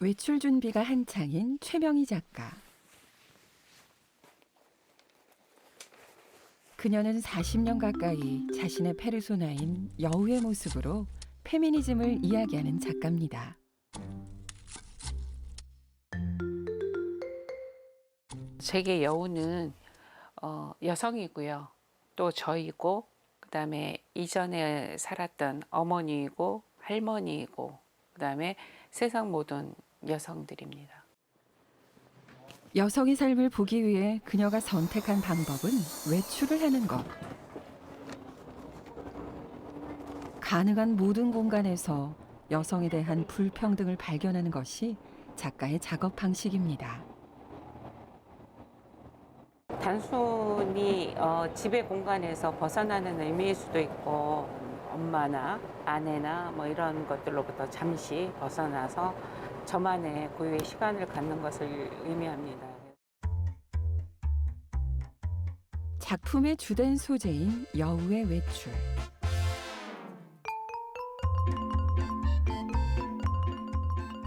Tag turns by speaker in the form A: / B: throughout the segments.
A: 외출 준비가 한창인 최명희 작가. 그녀는 40년 가까이 자신의 페르소나인 여우의 모습으로 페미니즘을 이야기하는 작가입니다.
B: 제게 여우는 여성이고요. 또 저이고 그다음에 이전에 살았던 어머니이고 할머니이고 그다음에 세상 모든 여성들입니다.
A: 여성의 삶을 보기 위해 그녀가 선택한 방법은 외출을 하는 것. 가능한 모든 공간에서 여성에 대한 불평등을 발견하는 것이 작가의 작업 방식입니다.
B: 단순히 집의 공간에서 벗어나는 의미일 수도 있고 엄마나 아내나 뭐 이런 것들로부터 잠시 벗어나서 저만의 고유의 시간을 갖는 것을 의미합니다.
A: 작품의 주된 소재인 여우의 외출.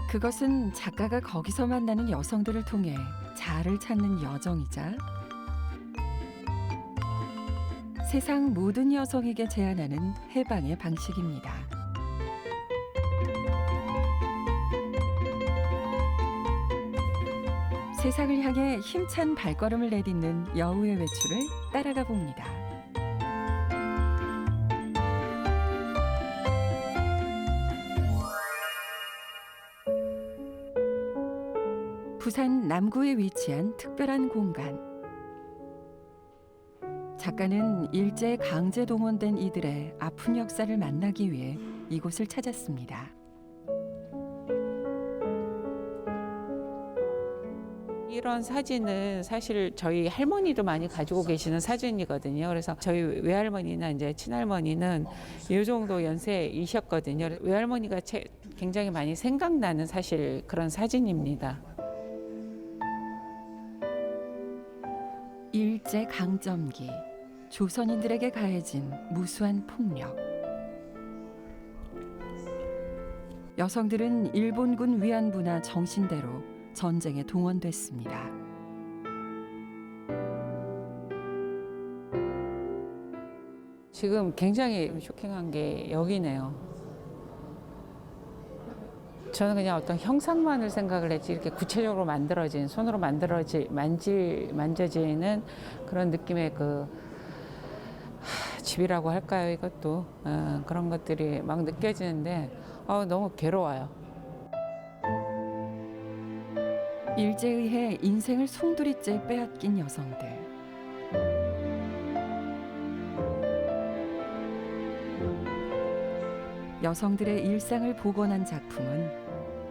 A: 그것은 작가가 거기서 만나는 여성들을 통해 자아를 찾는 여정이자 세상 모든 여성에게 제안하는 해방의 방식입니다. 세상을 향해 힘찬 발걸음을 내딛는 여우의 외출을 따라가 봅니다. 부산 남구에 위치한 특별한 공간. 작가는 일제에 강제 동원된 이들의 아픈 역사를 만나기 위해 이곳을 찾았습니다.
B: 이런 사진은 사실 저희 할머니도 많이 가지고 계시는 사진이거든요. 그래서 저희 외할머니나 이제 친할머니는 이 정도 연세이셨거든요. 외할머니가 굉장히 많이 생각나는 사실 그런 사진입니다.
A: 일제 강점기, 조선인들에게 가해진 무수한 폭력. 여성들은 일본군 위안부나 정신대로 전쟁에 동원됐습니다.
B: 지금 굉장히 쇼킹한 게 여기네요. 저는 그냥 어떤 형상만을 생각을 했지 이렇게 구체적으로 만들어진 손으로 만져지는 그런 느낌의 집이라고 할까요? 이것도 그런 것들이 막 느껴지는데 너무 괴로워요.
A: 일제에 의해 인생을 송두리째 빼앗긴 여성들. 여성들의 일상을 복원한 작품은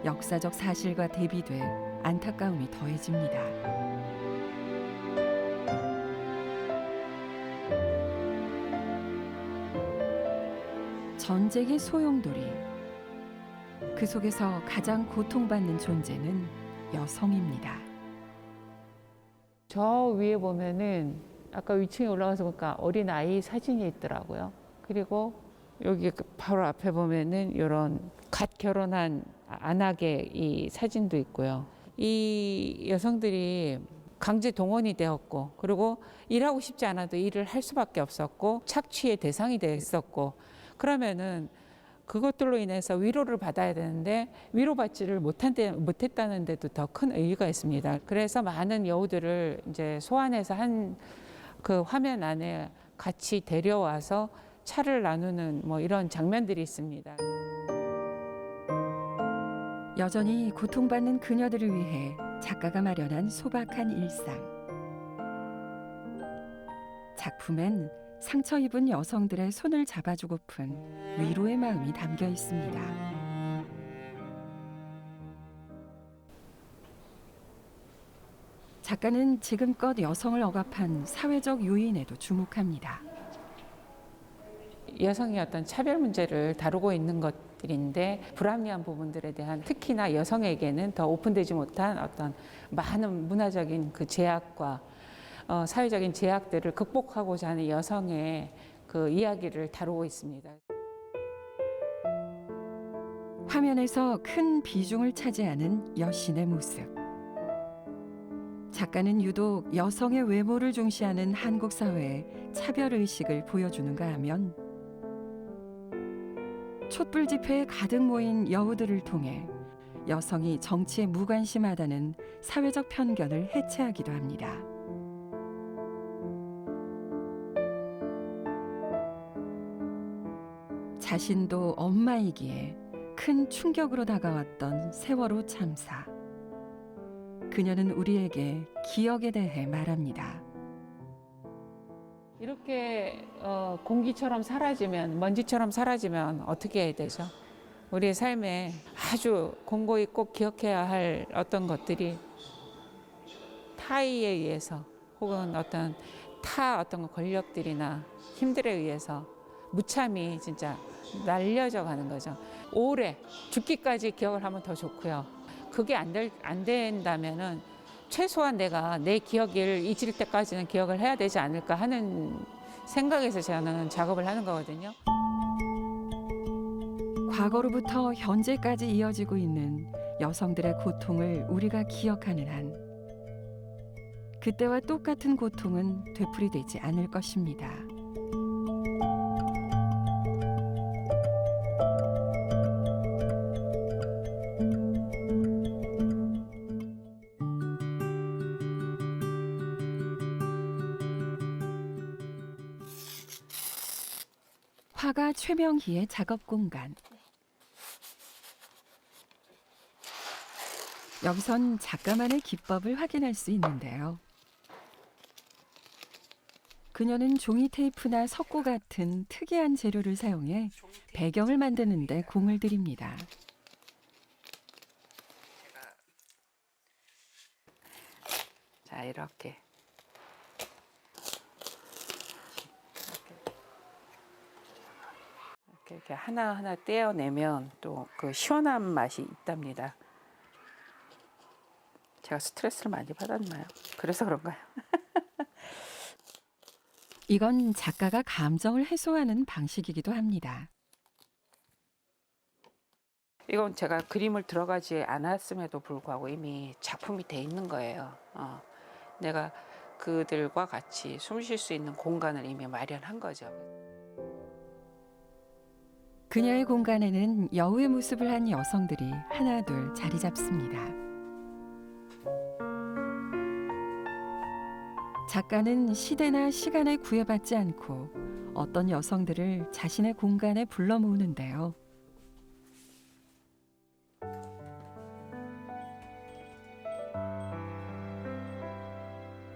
A: 역사적 사실과 대비돼 안타까움이 더해집니다. 전쟁의 소용돌이. 그 속에서 가장 고통받는 존재는 여성입니다.
B: 저 위에 보면은 아까 위층에 올라가서 보니까 어린 아이 사진이 있더라고요. 그리고 여기 바로 앞에 보면은 이런 갓 결혼한 안악의 이 사진도 있고요. 이 여성들이 강제 동원이 되었고, 그리고 일하고 싶지 않아도 일을 할 수밖에 없었고, 착취의 대상이 됐었고, 그러면은 그것들로 인해서 위로를 받아야 되는데 위로받지를 못했다는 데도 더 큰 의의가 있습니다. 그래서 많은 여우들을 이제 소환해서 한 그 화면 안에 같이 데려와서 차를 나누는 뭐 이런 장면들이 있습니다.
A: 여전히 고통받는 그녀들을 위해 작가가 마련한 소박한 일상. 작품엔 상처 입은 여성들의 손을 잡아주고픈 위로의 마음이 담겨 있습니다. 작가는 지금껏 여성을 억압한 사회적 요인에도 주목합니다.
B: 여성의 어떤 차별 문제를 다루고 있는 것들인데 불합리한 부분들에 대한 특히나 여성에게는 더 오픈되지 못한 어떤 많은 문화적인 그 제약과 사회적인 제약들을 극복하고자 하는 여성의 그 이야기를 다루고 있습니다.
A: 화면에서 큰 비중을 차지하는 여신의 모습. 작가는 유독 여성의 외모를 중시하는 한국 사회의 차별 의식을 보여주는가 하면 촛불 집회에 가득 모인 여우들을 통해 여성이 정치에 무관심하다는 사회적 편견을 해체하기도 합니다. 자신도 엄마이기에 큰 충격으로 다가왔던 세월호 참사. 그녀는 우리에게 기억에 대해 말합니다.
B: 이렇게 공기처럼 사라지면, 먼지처럼 사라지면 어떻게 해야 되죠? 우리의 삶에 아주 공고히 꼭 기억해야 할 어떤 것들이 타의에 의해서 혹은 어떤 권력들이나 힘들에 의해서 무참히 진짜 날려져 가는 거죠. 오래 죽기까지 기억을 하면 더 좋고요. 그게 안 된다면은 최소한 내가 내 기억을 잊을 때까지는 기억을 해야 되지 않을까 하는 생각에서 저는 작업을 하는 거거든요.
A: 과거로부터 현재까지 이어지고 있는 여성들의 고통을 우리가 기억하는 한 그때와 똑같은 고통은 되풀이되지 않을 것입니다. 화가 최명희의 작업 공간. 여기선 작가만의 기법을 확인할 수 있는데요. 그녀는 종이 테이프나 석고 같은 특이한 재료를 사용해 배경을 만드는 데 공을 들입니다.
B: 자, 이렇게 하나하나 떼어내면 또 그 시원한 맛이 있답니다. 제가 스트레스를 많이 받았나요? 그래서 그런가요?
A: 이건 작가가 감정을 해소하는 방식이기도 합니다.
B: 이건 제가 그림을 들어가지 않았음에도 불구하고 이미 작품이 돼 있는 거예요. 내가 그들과 같이 숨 쉴 수 있는 공간을 이미 마련한 거죠.
A: 그녀의 공간에는 여우의 모습을 한 여성들이 하나둘 자리 잡습니다. 작가는 시대나 시간에 구애받지 않고 어떤 여성들을 자신의 공간에 불러 모으는데요.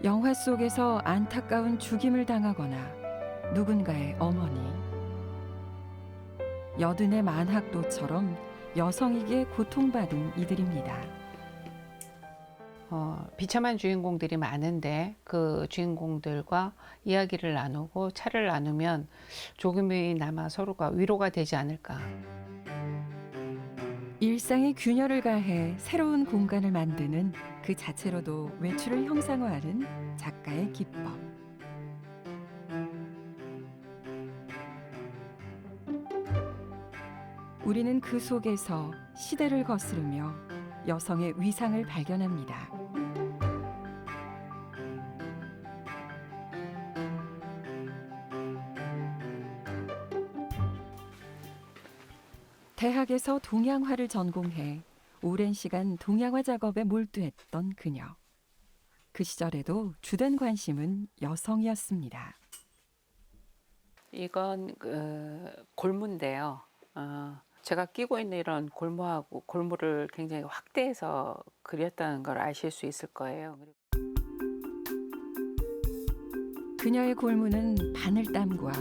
A: 영화 속에서 안타까운 죽임을 당하거나 누군가의 어머니, 여든의 만학도처럼 여성이기에 고통받은 이들입니다.
B: 비참한 주인공들이 많은데 그 주인공들과 이야기를 나누고 차를 나누면 조금이나마 서로가 위로가 되지 않을까.
A: 일상의 균열을 가해 새로운 공간을 만드는 그 자체로도 외출을 형상화하는 작가의 기법. 우리는 그 속에서 시대를 거스르며 여성의 위상을 발견합니다. 대학에서 동양화를 전공해 오랜 시간 동양화 작업에 몰두했던 그녀. 그 시절에도 주된 관심은 여성이었습니다.
B: 이건 골무인데요. 제가 끼고 있는 이런 골무를 굉장히 확대해서 그렸다는 걸 아실 수 있을 거예요.
A: 그녀의 골무는 바늘땀과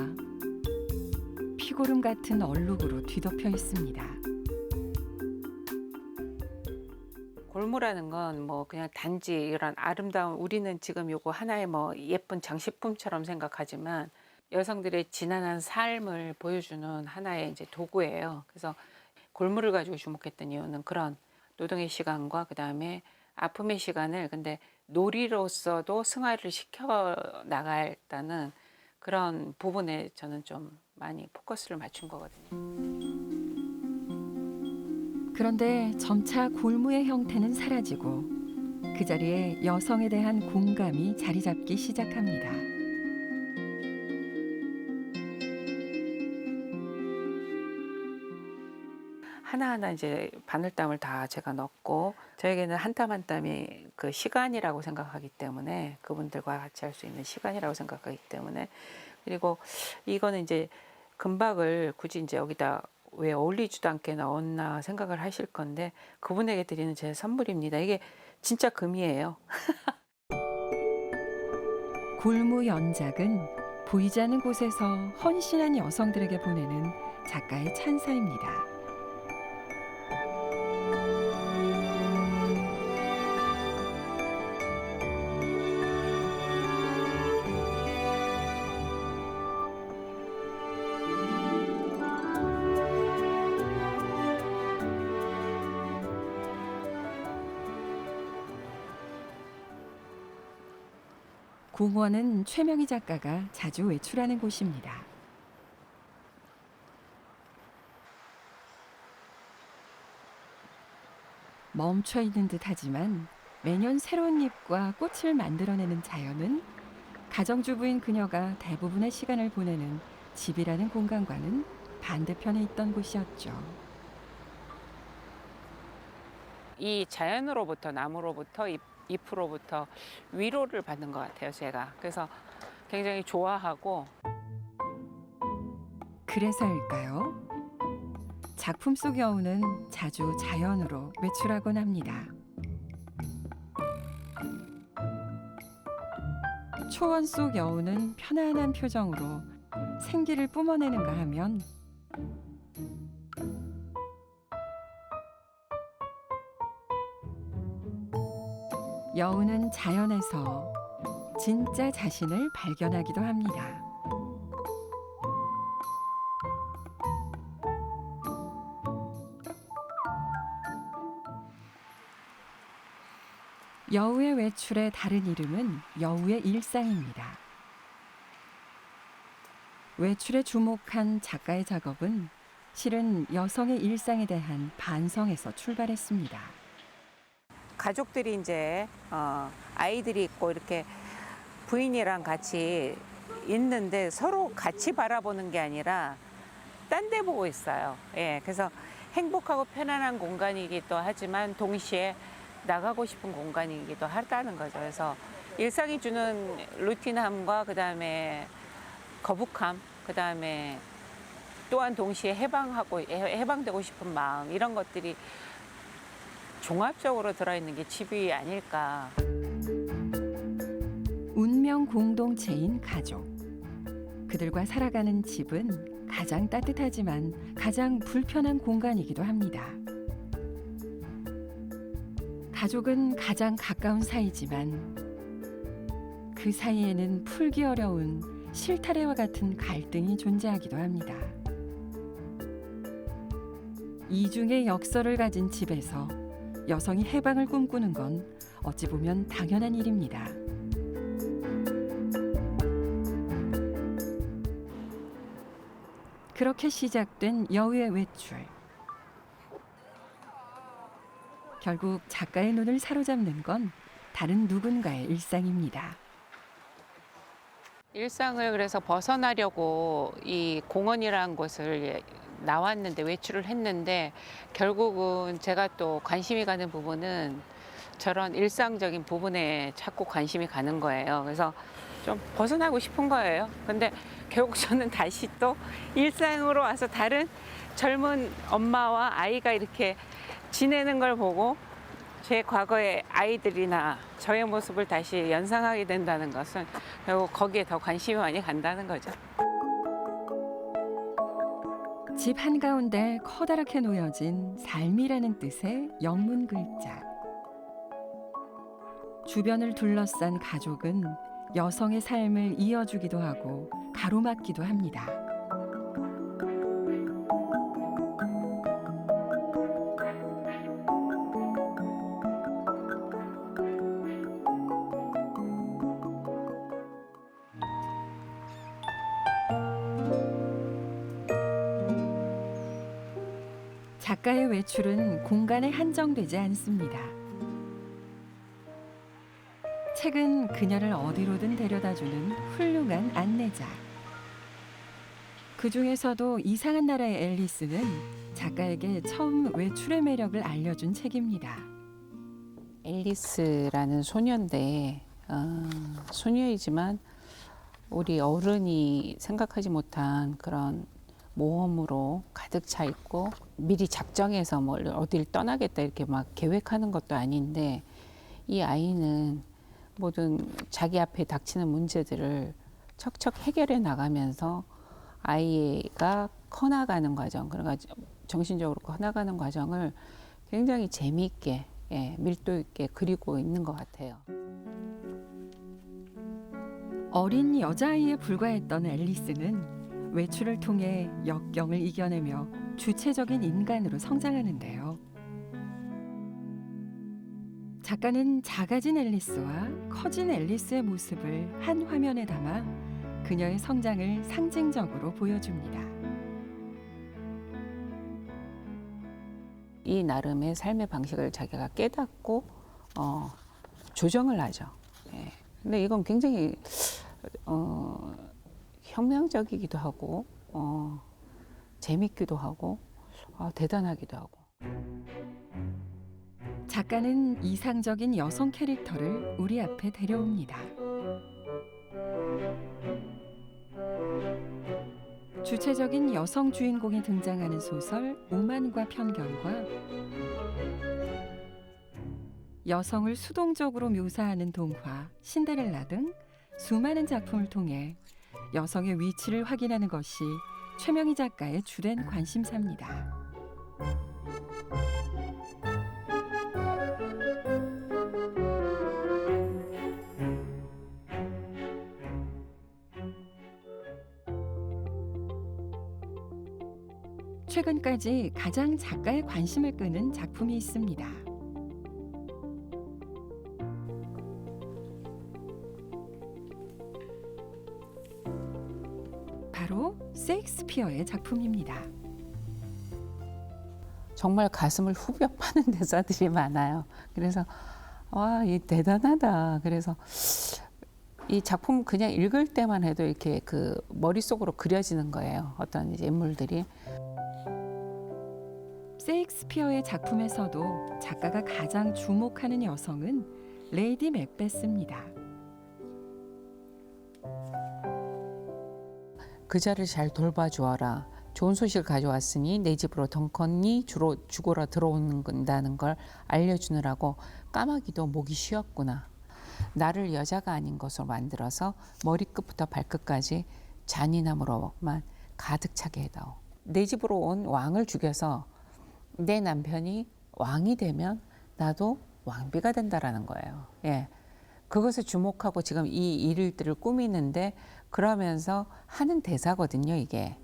A: 피고름 같은 얼룩으로 뒤덮여 있습니다.
B: 골무라는 건 뭐 그냥 단지 이런 아름다운, 우리는 지금 요거 하나의 뭐 예쁜 장식품처럼 생각하지만 여성들의 지난한 삶을 보여주는 하나의 이제 도구예요. 그래서 골무를 가지고 주목했던 이유는 그런 노동의 시간과 그다음에 아픔의 시간을 근데 놀이로서도 승화를 시켜 나가겠다는 그런 부분에 저는 좀 많이 포커스를 맞춘 거거든요.
A: 그런데 점차 골무의 형태는 사라지고 그 자리에 여성에 대한 공감이 자리 잡기 시작합니다.
B: 하나하나 이제 바늘땀을 다 제가 넣고, 저에게는 한 땀 한 땀이 그 시간이라고 생각하기 때문에, 그분들과 같이 할 수 있는 시간이라고 생각하기 때문에, 그리고 이거는 이제 금박을 굳이 이제 여기다 왜 어울리지도 않게 넣었나 생각을 하실 건데, 그분에게 드리는 제 선물입니다. 이게 진짜 금이에요.
A: 골무 연작은 보이지 않는 곳에서 헌신한 여성들에게 보내는 작가의 찬사입니다. 공원은 최명희 작가가 자주 외출하는 곳입니다. 멈춰 있는 듯하지만 매년 새로운 잎과 꽃을 만들어내는 자연은 가정주부인 그녀가 대부분의 시간을 보내는 집이라는 공간과는 반대편에 있던 곳이었죠.
B: 이 자연으로부터, 나무로부터, 잎으로부터 위로를 받는 것 같아요, 제가. 그래서 굉장히 좋아하고.
A: 그래서일까요? 작품 속 여우는 자주 자연으로 외출하곤 합니다. 초원 속 여우는 편안한 표정으로 생기를 뿜어내는가 하면 여우는 자연에서 진짜 자신을 발견하기도 합니다. 여우의 외출의 다른 이름은 여우의 일상입니다. 외출에 주목한 작가의 작업은 실은 여성의 일상에 대한 반성에서 출발했습니다.
B: 가족들이 이제 아이들이 있고 이렇게 부인이랑 같이 있는데 서로 같이 바라보는 게 아니라 딴 데 보고 있어요. 예, 그래서 행복하고 편안한 공간이기도 하지만 동시에 나가고 싶은 공간이기도 하다는 거죠. 그래서 일상이 주는 루틴함과 그다음에 거북함, 그다음에 또한 동시에 해방되고 싶은 마음, 이런 것들이 종합적으로 들어있는 게 집이 아닐까.
A: 운명 공동체인 가족. 그들과 살아가는 집은 가장 따뜻하지만 가장 불편한 공간이기도 합니다. 가족은 가장 가까운 사이지만 그 사이에는 풀기 어려운 실타래와 같은 갈등이 존재하기도 합니다. 이중의 역설을 가진 집에서 여성이 해방을 꿈꾸는 건 어찌 보면 당연한 일입니다. 그렇게 시작된 여우의 외출. 결국 작가의 눈을 사로잡는 건 다른 누군가의 일상입니다.
B: 일상을 그래서 벗어나려고 이 공원이라는 곳을 나왔는데, 외출을 했는데, 결국은 제가 또 관심이 가는 부분은 저런 일상적인 부분에 자꾸 관심이 가는 거예요. 그래서 좀 벗어나고 싶은 거예요. 근데 결국 저는 다시 또 일상으로 와서 다른 젊은 엄마와 아이가 이렇게 지내는 걸 보고 제 과거의 아이들이나 저의 모습을 다시 연상하게 된다는 것은 결국 거기에 더 관심이 많이 간다는 거죠.
A: 집 한가운데 커다랗게 놓여진 삶이라는 뜻의 영문 글자. 주변을 둘러싼 가족은 여성의 삶을 이어주기도 하고 가로막기도 합니다. 작가의 외출은 공간에 한정되지 않습니다. 책은 그녀를 어디로든 데려다주는 훌륭한 안내자. 그 중에서도 이상한 나라의 앨리스는 작가에게 처음 외출의 매력을 알려준 책입니다.
B: 앨리스라는 소녀인데 소녀이지만 우리 어른이 생각하지 못한 그런 모험으로 가득 차 있고 미리 작정해서 뭐 어딜 떠나겠다 이렇게 막 계획하는 것도 아닌데 이 아이는 모든 자기 앞에 닥치는 문제들을 척척 해결해 나가면서 아이가 커나가는 과정, 그러니까 정신적으로 커나가는 과정을 굉장히 재미있게 밀도 있게 그리고 있는 것 같아요.
A: 어린 여자아이에 불과했던 앨리스는 외출을 통해 역경을 이겨내며 주체적인 인간으로 성장하는데요. 작가는 작아진 앨리스와 커진 앨리스의 모습을 한 화면에 담아 그녀의 성장을 상징적으로 보여줍니다.
B: 이 나름의 삶의 방식을 자기가 깨닫고 조정을 하죠. 예. 근데 이건 굉장히 혁명적이기도 하고 재밌기도 하고 대단하기도 하고.
A: 작가는 이상적인 여성 캐릭터를 우리 앞에 데려옵니다. 주체적인 여성 주인공이 등장하는 소설 오만과 편견과 여성을 수동적으로 묘사하는 동화 신데렐라 등 수많은 작품을 통해 여성의 위치를 확인하는 것이 최명희 작가의 주된 관심사입니다. 최근까지 가장 작가의 관심을 끄는 작품이 있습니다. 바로 셰익스피어의 작품입니다.
B: 정말 가슴을 후벼 파는 대사들이 많아요. 그래서 와, 이 대단하다. 그래서 이 작품 그냥 읽을 때만 해도 이렇게 그 머릿속으로 그려지는 거예요. 어떤 이제 인물들이.
A: 셰익스피어의 작품에서도 작가가 가장 주목하는 여성은 레이디 맥베스입니다.
B: 그자를 잘 돌봐주어라. 좋은 소식을 가져왔으니 내 집으로 덩컨이 죽어라 들어온다는 걸 알려주느라고 까마귀도 목이 쉬었구나. 나를 여자가 아닌 것으로 만들어서 머리끝부터 발끝까지 잔인함으로만 가득 차게 해다오. 내 집으로 온 왕을 죽여서 내 남편이 왕이 되면 나도 왕비가 된다라는 거예요. 예. 그것에 주목하고 지금 이 일들을 꾸미는데 그러면서 하는 대사거든요, 이게.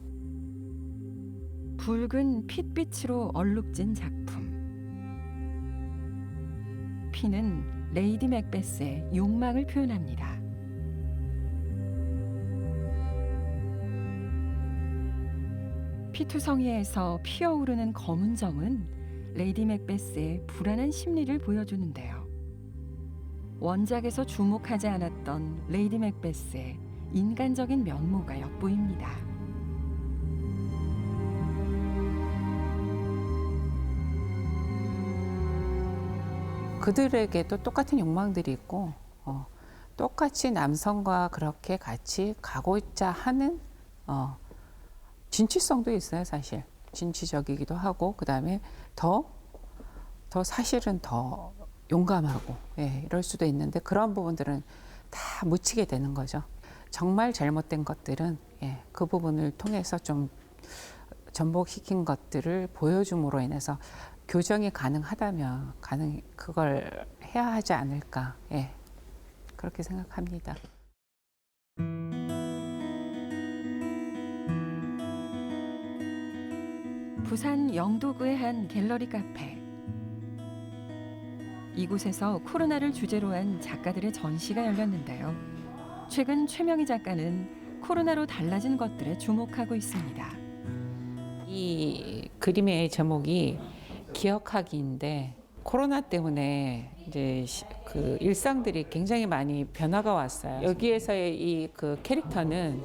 A: 붉은 핏빛으로 얼룩진 작품. 피는 레이디 맥베스의 욕망을 표현합니다. 피투성이에서 피어오르는 검은 점은 레이디 맥베스의 불안한 심리를 보여주는데요. 원작에서 주목하지 않았던 레이디 맥베스의 인간적인 면모가 엿보입니다.
B: 그들에게도 똑같은 욕망들이 있고 똑같이 남성과 그렇게 같이 가고자 하는 진취성도 있어요, 사실. 진취적이기도 하고 그다음에 더 사실은 더 용감하고 이럴 수도 있는데 그런 부분들은 다 묻히게 되는 거죠. 정말 잘못된 것들은 그 부분을 통해서 좀 전복시킨 것들을 보여줌으로 인해서 교정이 가능하다면 그걸 해야 하지 않을까 그렇게 생각합니다.
A: 부산 영도구의 한 갤러리 카페. 이곳에서 코로나를 주제로 한 작가들의 전시가 열렸는데요. 최근 최명희 작가는 코로나로 달라진 것들에 주목하고 있습니다.
B: 이 그림의 제목이 기억하기인데 코로나 때문에 이제 그 일상들이 굉장히 많이 변화가 왔어요. 여기에서의 이 그 캐릭터는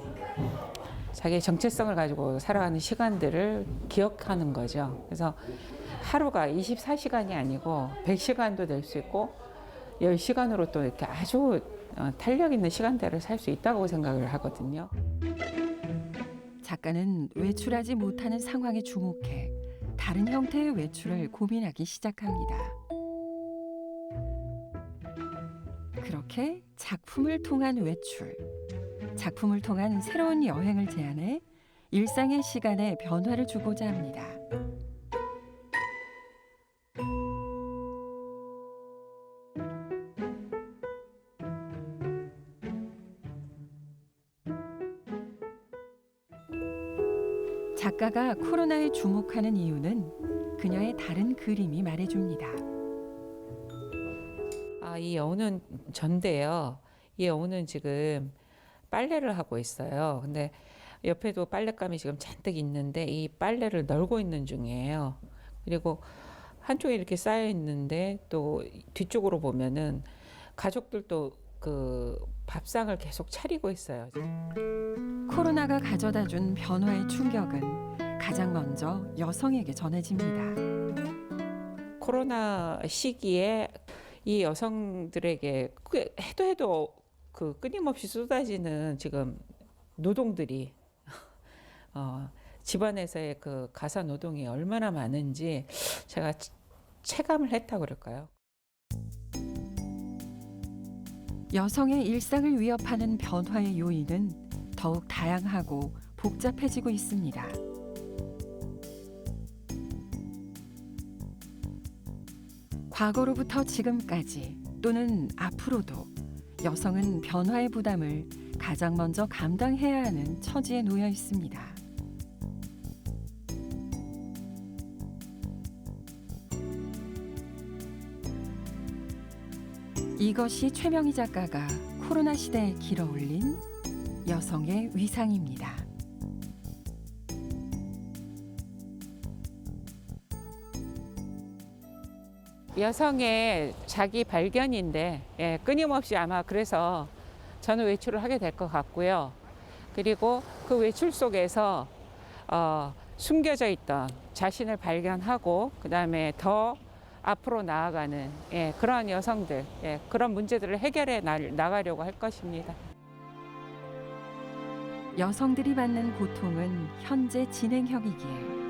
B: 자기의 정체성을 가지고 살아가는 시간들을 기억하는 거죠. 그래서 하루가 24시간이 아니고 100시간도 될 수 있고 10시간으로 또 이렇게 아주 탄력 있는 시간대를 살 수 있다고 생각을 하거든요.
A: 작가는 외출하지 못하는 상황에 주목해 다른 형태의 외출을 고민하기 시작합니다. 그렇게 작품을 통한 외출, 작품을 통한 새로운 여행을 제안해 일상의 시간에 변화를 주고자 합니다. 작가가 코로나에 주목하는 이유는 그녀의 다른 그림이 말해줍니다.
B: 이 여우는 전데요. 이 여우는 지금 빨래를 하고 있어요. 근데 옆에도 빨랫감이 지금 잔뜩 있는데 이 빨래를 널고 있는 중이에요. 그리고 한쪽에 이렇게 쌓여 있는데 또 뒤쪽으로 보면은 가족들도 그 밥상을 계속 차리고 있어요.
A: 코로나가 가져다 준 변화의 충격은 가장 먼저 여성에게 전해집니다.
B: 코로나 시기에 이 여성들에게 해도 그 끊임없이 쏟아지는 지금 노동들이 집안에서의 그 가사 노동이 얼마나 많은지 제가 체감을 했다고 그럴까요?
A: 여성의 일상을 위협하는 변화의 요인은 더욱 다양하고 복잡해지고 있습니다. 과거로부터 지금까지 또는 앞으로도 여성은 변화의 부담을 가장 먼저 감당해야 하는 처지에 놓여 있습니다. 이것이 최명희 작가가 코로나 시대에 길어올린 여성의 위상입니다.
B: 여성의 자기 발견인데 끊임없이 아마 그래서 저는 외출을 하게 될 것 같고요. 그리고 그 외출 속에서 숨겨져 있던 자신을 발견하고 그다음에 더 앞으로 나아가는 그런 여성들, 그런 문제들을 해결해 나가려고 할 것입니다.
A: 여성들이 받는 고통은 현재 진행형이기에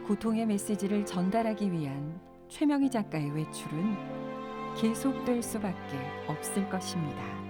A: 고통의 메시지를 전달하기 위한 최명희 작가의 외출은 계속될 수밖에 없을 것입니다.